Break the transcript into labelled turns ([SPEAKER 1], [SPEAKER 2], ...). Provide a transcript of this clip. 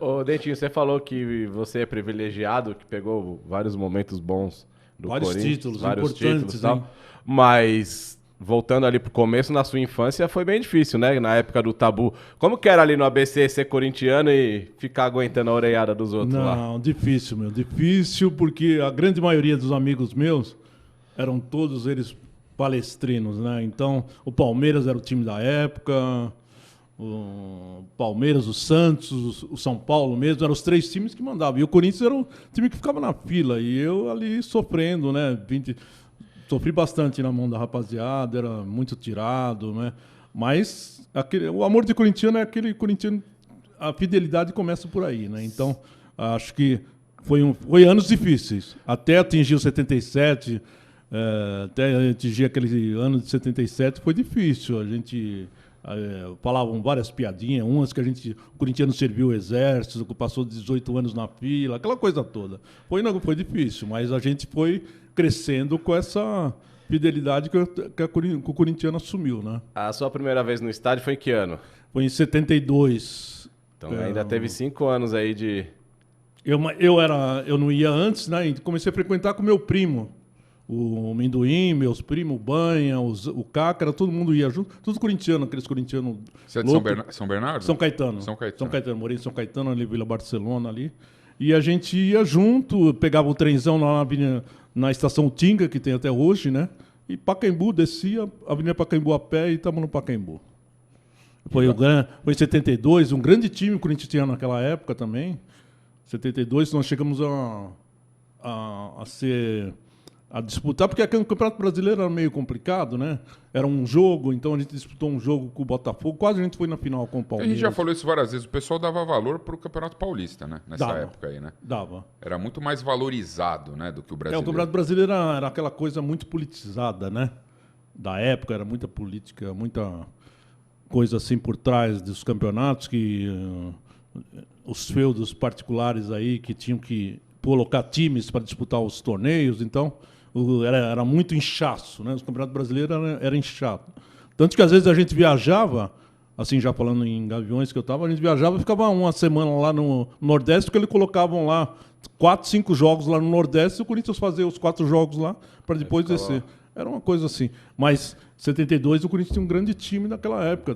[SPEAKER 1] Ô, Dentinho, você falou que você é privilegiado, que pegou vários momentos bons do
[SPEAKER 2] Vários
[SPEAKER 1] Corinthians,
[SPEAKER 2] títulos
[SPEAKER 1] vários
[SPEAKER 2] importantes,
[SPEAKER 1] títulos e tal.
[SPEAKER 2] hein?
[SPEAKER 1] Mas voltando ali pro começo, na sua infância foi bem difícil, né? Na época do tabu. Como que era ali no ABC ser corintiano e ficar aguentando a orelhada dos outros lá?
[SPEAKER 2] Não, difícil, meu. Difícil porque a grande maioria dos amigos meus eram todos eles palestrinos, né? Então, o Palmeiras era o time da época, o Palmeiras, o Santos, o São Paulo mesmo, eram os três times que mandavam. E o Corinthians era o time que ficava na fila. E eu ali sofrendo, né? Sofri bastante na mão da rapaziada, era muito tirado, né? Mas o amor de corintiano é aquele corintiano, a fidelidade começa por aí, né? Então, acho que foi anos difíceis. Até atingir o 77, até atingir aquele ano de 77 foi difícil. A gente falavam várias piadinhas, umas que o corintiano serviu o exército, que passou 18 anos na fila, aquela coisa toda. Foi difícil, mas a gente foi crescendo com essa fidelidade que o corintiano assumiu, né?
[SPEAKER 1] A sua primeira vez no estádio foi em que ano?
[SPEAKER 2] Foi em 72.
[SPEAKER 1] Então ainda teve 5 anos aí de...
[SPEAKER 2] Eu não ia antes, né? E comecei a frequentar com meu primo. O Minduim, meus primos, o Banha, o Cácara, todo mundo ia junto. Tudo corintiano, aqueles corintianos.
[SPEAKER 3] Você é de São Bernardo?
[SPEAKER 2] São Caetano.
[SPEAKER 3] São Caetano.
[SPEAKER 2] São Caetano. Morei em São Caetano, ali, Vila Barcelona ali. E a gente ia junto, pegava o trenzão lá na estação Tinga, que tem até hoje, né? E Pacaembu, descia, Avenida Pacaembu a pé e estamos no Pacaembu. Foi em 72, um grande time o Corinthians tinha naquela época também. 72, nós chegamos a disputar, porque aqui no Campeonato Brasileiro era meio complicado, né? Era um jogo, então a gente disputou um jogo com o Botafogo, quase a gente foi na final com o
[SPEAKER 3] A
[SPEAKER 2] Palmeiras.
[SPEAKER 3] gente já falou isso várias vezes, o pessoal dava valor pro Campeonato Paulista, né? Nessa época aí, né?
[SPEAKER 2] Dava.
[SPEAKER 3] Era muito mais valorizado, né, do que o
[SPEAKER 2] O
[SPEAKER 3] brasileiro.
[SPEAKER 2] Campeonato Brasileiro era aquela coisa muito politizada, né? Da época, era muita política, muita coisa assim por trás dos campeonatos, que os feudos particulares aí que tinham que colocar times para disputar os torneios, então era muito inchaço, né? O Campeonato Brasileiro era inchado. Tanto que às vezes a gente viajava, assim já falando em Gaviões que eu estava, a gente viajava e ficava uma semana lá no Nordeste, porque eles colocavam lá 4, 5 jogos lá no Nordeste e o Corinthians fazia os 4 jogos lá para depois descer. Era uma coisa assim. Mas 72 o Corinthians tinha um grande time naquela época.